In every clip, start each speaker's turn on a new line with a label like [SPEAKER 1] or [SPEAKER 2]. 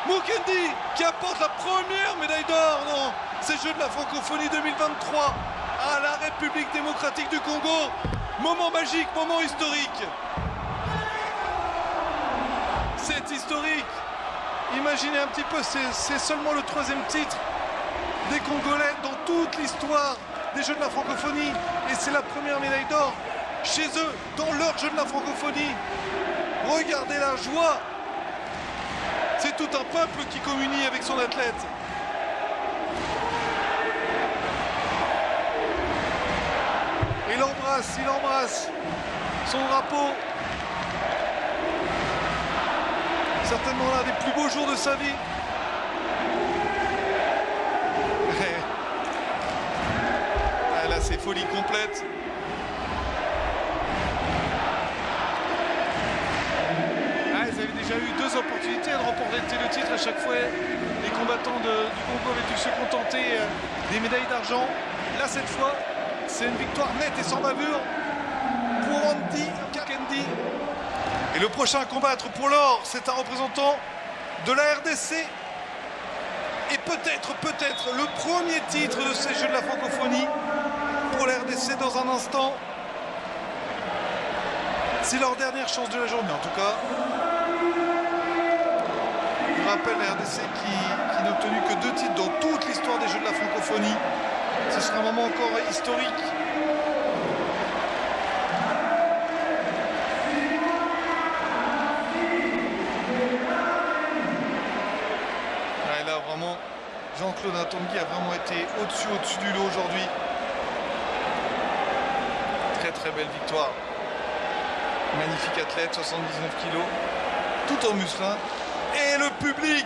[SPEAKER 1] Mukendi qui apporte la première médaille d'or dans ces Jeux de la Francophonie 2023 à la République démocratique du Congo. Moment magique, moment historique. C'est historique. Imaginez un petit peu, c'est seulement le 3e titre des Congolais dans toute l'histoire des Jeux de la Francophonie. Et c'est la première médaille d'or chez eux, dans leur Jeux de la Francophonie. Regardez la joie. C'est tout un peuple qui communie avec son athlète. Il embrasse son drapeau. Certainement l'un des plus beaux jours de sa vie. Là, c'est folie complète. Ils avaient déjà eu 2 opportunités de remporter le titre. À chaque fois, les combattants du Congo avaient dû se contenter des médailles d'argent. Là, cette fois, c'est une victoire nette et sans bavure pour Andy Mukendi. Et le prochain à combattre pour l'or, c'est un représentant de la RDC. Et peut-être le premier titre de ces Jeux de la Francophonie pour la RDC dans un instant. C'est leur dernière chance de la journée en tout cas. Je rappelle la RDC qui n'a obtenu que 2 titres dans toute l'histoire des Jeux de la Francophonie. Ce sera un moment encore historique. Ouais, là vraiment, Jean-Claude Atongui a vraiment été au-dessus du lot aujourd'hui. Très belle victoire. Magnifique athlète, 79 kilos, tout en muscle. Et le public,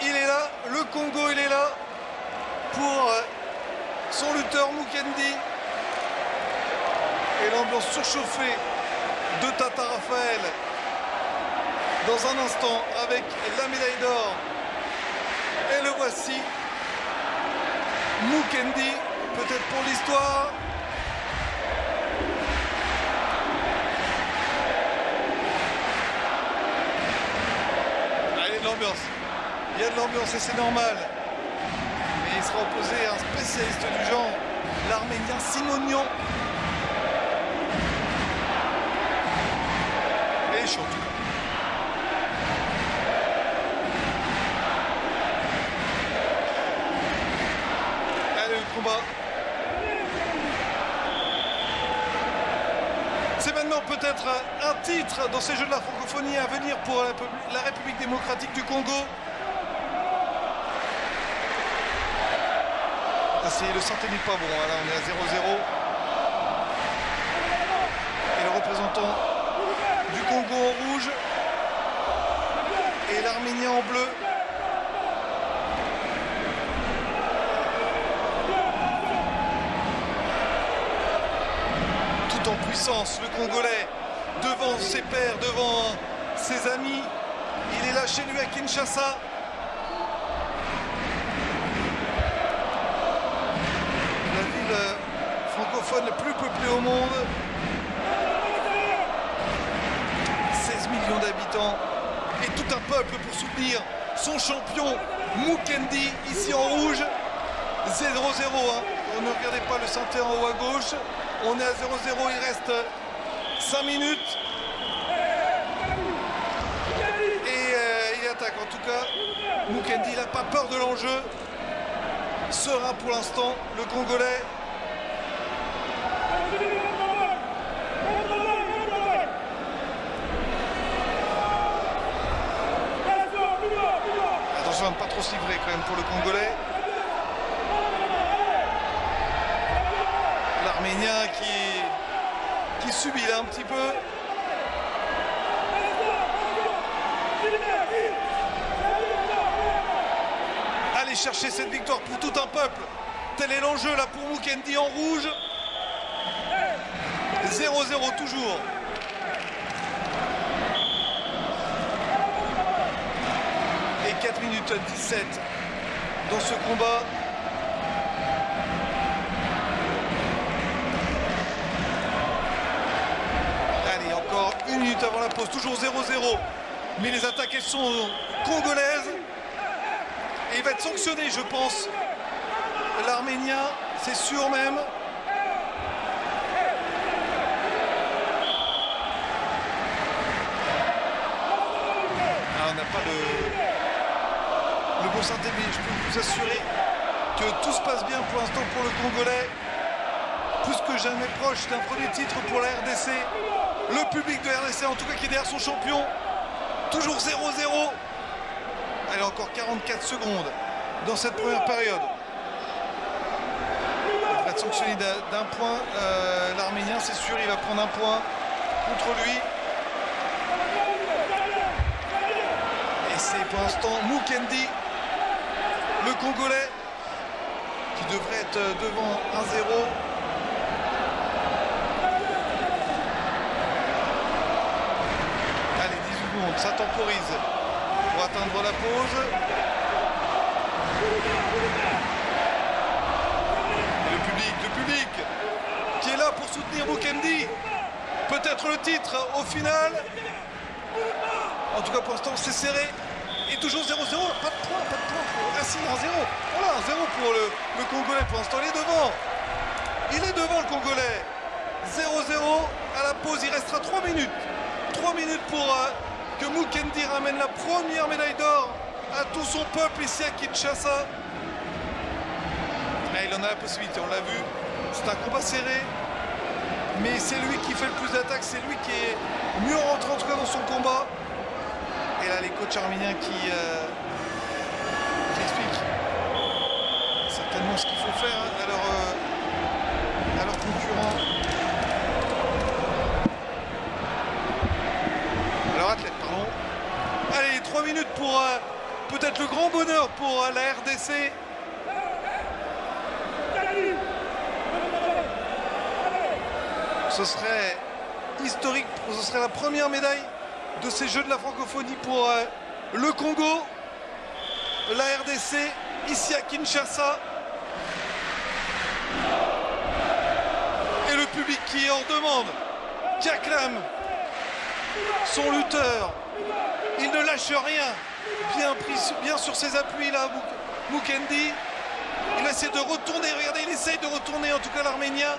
[SPEAKER 1] il est là, le Congo, il est là pour son lutteur Mukendi. Et l'ambiance surchauffée de Tata Raphaël dans un instant avec la médaille d'or. Et le voici, Mukendi, peut-être pour l'histoire. Il y a de l'ambiance et c'est normal. Mais il sera opposé à un spécialiste du genre, l'Arménien Simonian. Et chaud. Allez, le combat. C'est maintenant peut-être un titre dans ces Jeux de la Francophonie à venir pour la République démocratique du Congo. Le santé n'est pas bon, là on est à 0-0. Et le représentant du Congo en rouge et l'Arménien en bleu. Tout en puissance, le Congolais, devant ses pairs, devant ses amis. Il est là chez lui à Kinshasa. Francophone le plus peuplé au monde. 16 millions d'habitants et tout un peuple pour soutenir son champion Mukendi ici en rouge. 0-0 Ne regardez pas le santé en haut à gauche. On est à 0-0, il reste 5 minutes. Et il attaque en tout cas. Mukendi n'a pas peur de l'enjeu. Serein pour l'instant, le Congolais. Attention à ne pas trop se livrer quand même pour le Congolais. L'Arménien qui subit là un petit peu. Allez chercher cette victoire pour tout un peuple. Tel est l'enjeu là pour Mukendi en rouge. 0-0 toujours. Et 4 minutes 17 dans ce combat. Allez, encore 1 minute avant la pause. Toujours 0-0 Mais les attaques, elles sont congolaises. Et il va être sanctionné, je pense. L'Arménien, c'est sûr même. Ah, on n'a pas le bon synthé, mais je peux vous assurer que tout se passe bien pour l'instant pour le Congolais. Plus que jamais proche d'un premier titre pour la RDC. Le public de RDC, en tout cas, qui est derrière son champion. Toujours 0-0. Allez, encore 44 secondes dans cette première période. Il va être sanctionné d'un point. L'Arménien, c'est sûr, il va prendre un point contre lui. Et c'est pour l'instant Mukendi, le Congolais, qui devrait être devant 1-0. Allez, 18 secondes, ça temporise pour atteindre la pause. Et le public qui est là pour soutenir Mukendi. Peut-être le titre au final. En tout cas, pour l'instant, c'est serré. Et toujours 0-0. Pas de point. Ah si, 1-0. Voilà, 1-0 pour le Congolais. Pour l'instant, il est devant. Il est devant, le Congolais. 0-0 à la pause. Il restera 3 minutes. 3 minutes pour que Mukendi ramène la première médaille d'or à tout son peuple ici à Kinshasa. Mais il en a la possibilité, on l'a vu. C'est un combat serré. Mais c'est lui qui fait le plus d'attaques. C'est lui qui est mieux rentré en tout cas dans son combat. Et là, les coachs arméniens qui expliquent certainement ce qu'il faut faire à leurs concurrents. À leurs athlètes, pardon. Allez, 3 minutes pour peut-être le grand bonheur pour la RDC. Ce serait historique, ce serait la première médaille de ces Jeux de la francophonie pour le Congo, la RDC, ici à Kinshasa. Et le public qui est en demande, qui acclame son lutteur. Il ne lâche rien, bien sur ses appuis là, Mukendi. Il essaie de retourner, regardez, il essaye de retourner en tout cas l'Arménien.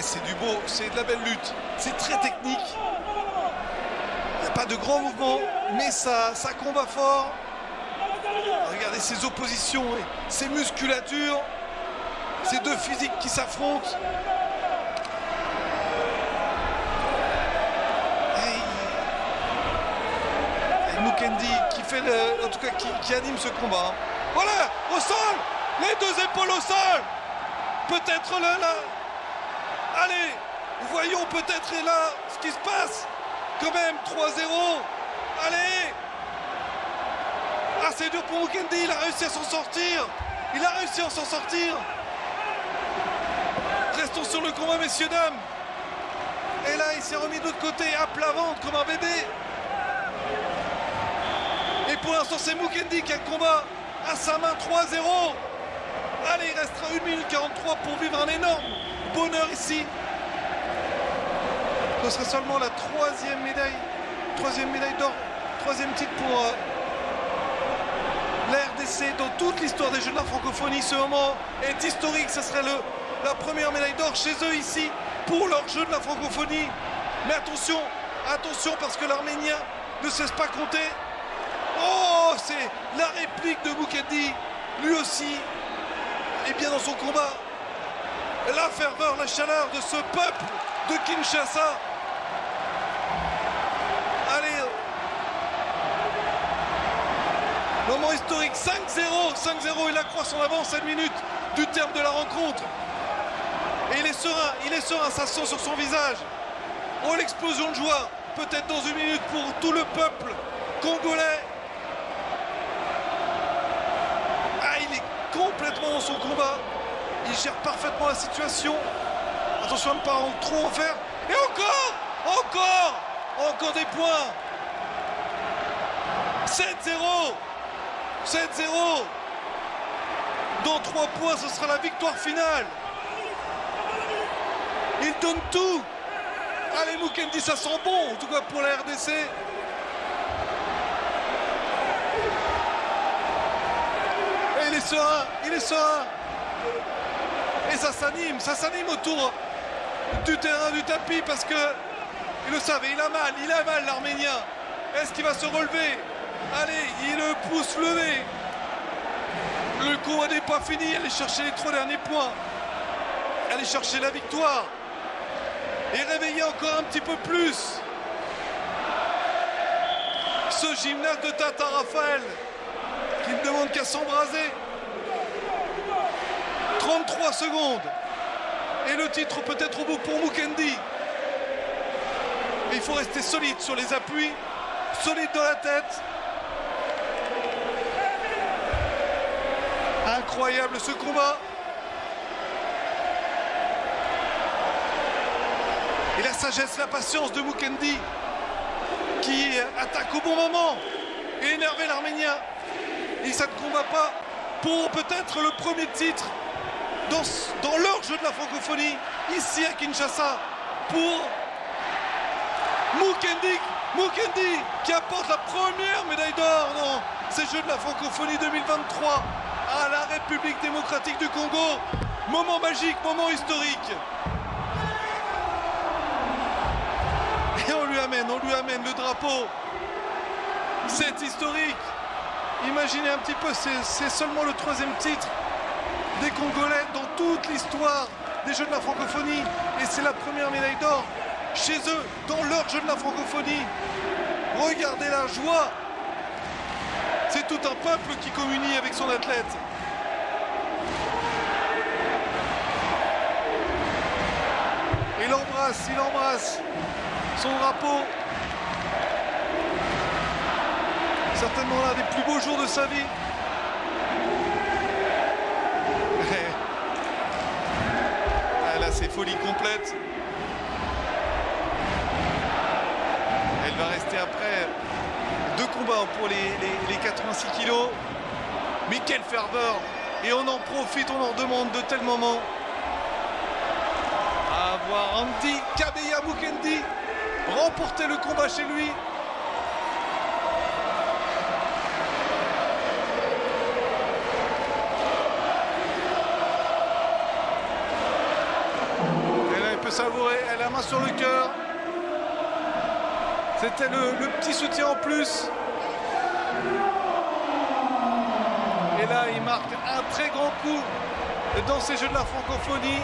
[SPEAKER 1] C'est du beau, c'est de la belle lutte, c'est très technique. Il n'y a pas de grands mouvements, mais ça combat fort. Regardez ses oppositions, ses musculatures, ces deux physiques qui s'affrontent. Et Mukendi qui fait en tout cas qui anime ce combat. Voilà, au sol, les deux épaules au sol. Peut-être là. Allez, voyons peut-être là ce qui se passe. Quand même, 3-0. Allez. Ah, c'est dur pour Mukendi, il a réussi à s'en sortir. Restons sur le combat, messieurs, dames. Et là, il s'est remis de l'autre côté, à plat ventre, comme un bébé. Et pour l'instant, c'est Mukendi qui a le combat à sa main, 3-0. Allez, il restera 1 minute 43 pour vivre un énorme bonheur ici. Ce serait seulement la troisième médaille d'or, troisième titre pour la RDC dans toute l'histoire des Jeux de la francophonie. Ce moment est historique, ce serait la première médaille d'or chez eux ici pour leurs Jeux de la francophonie. Mais attention parce que l'Arménien ne cesse pas compter. Oh, c'est la réplique de Mukendi, lui aussi est bien dans son combat. La ferveur, la chaleur de ce peuple de Kinshasa. Allez. Moment historique, 5-0, il accroît son avance à 1 minute du terme de la rencontre. Et il est serein, ça se sent sur son visage. Oh, l'explosion de joie, peut-être dans 1 minute pour tout le peuple congolais. Ah, il est complètement dans son combat. Il gère parfaitement la situation. Attention à ne pas trop en faire. Et encore des points. 7-0. Dans 3 points, ce sera la victoire finale. Il donne tout. Allez, Mukendi, ça sent bon, en tout cas pour la RDC. Et il est serein, il est serein. Et ça s'anime autour du terrain, du tapis, parce que il le savait, il a mal l'Arménien. Est-ce qu'il va se relever? Allez, il le pousse levé. Le combat n'est pas fini, aller chercher les 3 derniers points. Aller chercher la victoire. Et réveiller encore un petit peu plus ce gymnaste de Tata Raphaël qui ne demande qu'à s'embraser. 33 secondes. Et le titre peut-être au bout pour Mukendi. Et il faut rester solide sur les appuis, solide dans la tête. Incroyable ce combat. Et la sagesse, la patience de Mukendi qui attaque au bon moment et énerver l'Arménien. Et ça ne combat pas pour peut-être le premier titre dans leur jeu de la francophonie, ici à Kinshasa, pour Mukendi qui apporte la première médaille d'or dans ces Jeux de la francophonie 2023 à la République démocratique du Congo. Moment magique, moment historique. Et on lui amène le drapeau. C'est historique. Imaginez un petit peu, c'est seulement le 3e titre des Congolais dans toute l'histoire des Jeux de la francophonie. Et c'est la première médaille d'or chez eux, dans leur jeu de la francophonie. Regardez la joie. C'est tout un peuple qui communie avec son athlète. Il embrasse son drapeau. Certainement l'un des plus beaux jours de sa vie. Là, c'est folie complète. Elle va rester après 2 combats pour les 86 kilos. Mais quelle ferveur! Et on en profite, on en demande de tels moments. À voir Andy Kabeya Mukendi remporter le combat chez lui. Et là, il peut savourer, elle a la main sur le cœur. C'était le petit soutien en plus. Et là, il marque un très grand coup dans ces Jeux de la francophonie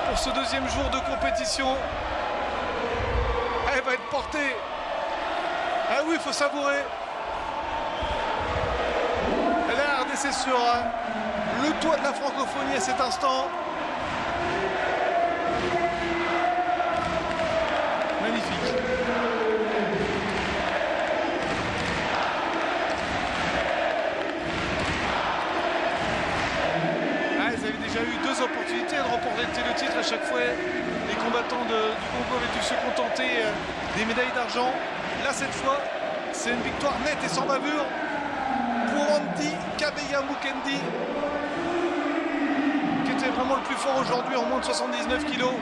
[SPEAKER 1] pour ce 2e jour de compétition. Elle va être portée. Ah oui, il faut savourer. La RDC sur le toit de la francophonie à cet instant. Magnifique. Déjà eu 2 opportunités de remporter le titre. À chaque fois, les combattants du Congo avaient dû se contenter des médailles d'argent. Là, cette fois, c'est une victoire nette et sans bavure pour Andy Kabeya Mukendi, qui était vraiment le plus fort aujourd'hui en moins de 79 kilos.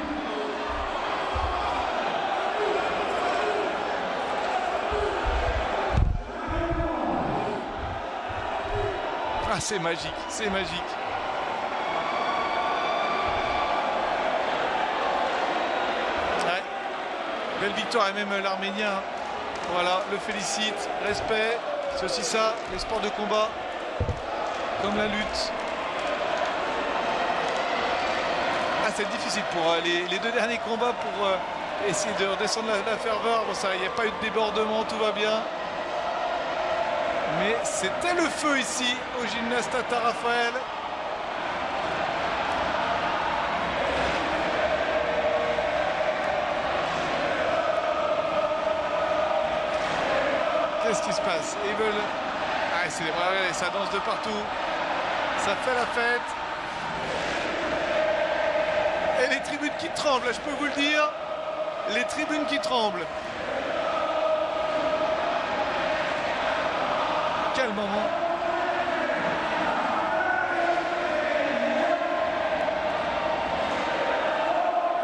[SPEAKER 1] Ah, c'est magique, c'est magique. Belle victoire, et même l'Arménien, voilà, le félicite, respect, c'est aussi ça, les sports de combat, comme la lutte. Ah, c'est difficile pour les 2 derniers combats pour essayer de redescendre la ferveur. Bon, ça, il n'y a pas eu de débordement, tout va bien. Mais c'était le feu ici, au gymnase Tata Raphaël. Qu'est-ce qui se passe? Ils veulent... Ah, c'est... Regardez, ça danse de partout. Ça fait la fête. Et les tribunes qui tremblent, je peux vous le dire. Les tribunes qui tremblent. Quel moment.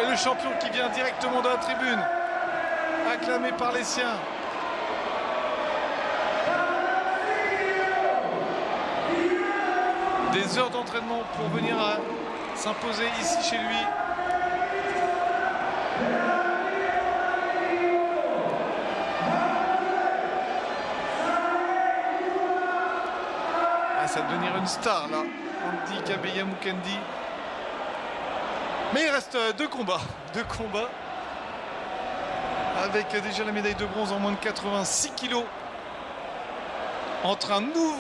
[SPEAKER 1] Et le champion qui vient directement de la tribune, acclamé par les siens. Des heures d'entraînement pour venir s'imposer ici chez lui. Ça va devenir une star là, Andy Kabeya Mukendi. Mais il reste deux combats avec déjà la médaille de bronze en moins de 86 kilos entre un nouveau